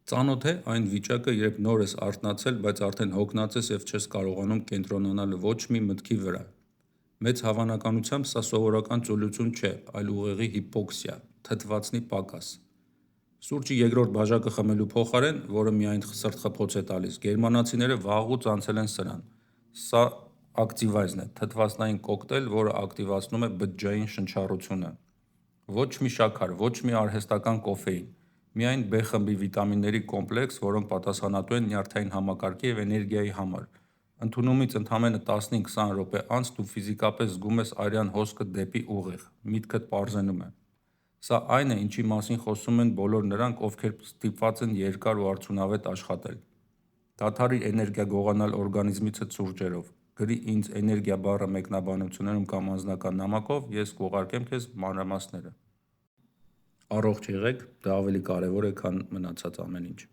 Ծանոթ է այն վիճակը, երբ նոր ես արթնացել, բայց արդեն հոգնած ես և չես կարողանում կենտրոնանալ ոչ մի մտքի վրա։ Մեծ հավանականությամբ սա սովորական ծուլություն չէ, այլ ուղեղի հիպոքսիա, թթվածնի պակաս։ Սուրճի երկրորդ բաժակը խմելու փոխարեն, որը միայն սրտխփոց է տալիս, գերմանացիները վաղուց անցել են սրան։ Սա ակտիվայզն է, թթվածնային կոկտեյլ, որը ակտիվացնում է բջջային շնչառությունը։ Ոչ մի շաքար, ոչ մի արհեստական կոֆեին, միայն B խմբի վիտամինների կոմպլեքս, որոնք պատասխանատու են նյարդային համակարգի և էներգիայի համար։ Ընդունումից ընդամենը 15-20 րոպե անց դու ֆիզիկապես զգում ես արյան հոսքը դեպի ուղիղ, միտքդ պարզենում է։ Սա այն է, ինչի մասին խոսում են բոլոր նրանք, ովքեր ստիպված են երկար ու արդյունավետ աշխատել։ Դադարիր էներգիա գողանալ օրգանիզմիցդ սուրճերով։ Գրի ինձ էներգիա բառը մեկնաբանություններում կամ անձնական նամակով, ես կուղարկեմ քեզ մանրամասները։ Առողջ եղեք, դա ավելի կարևոր է, քան մնացած ամեն ինչ։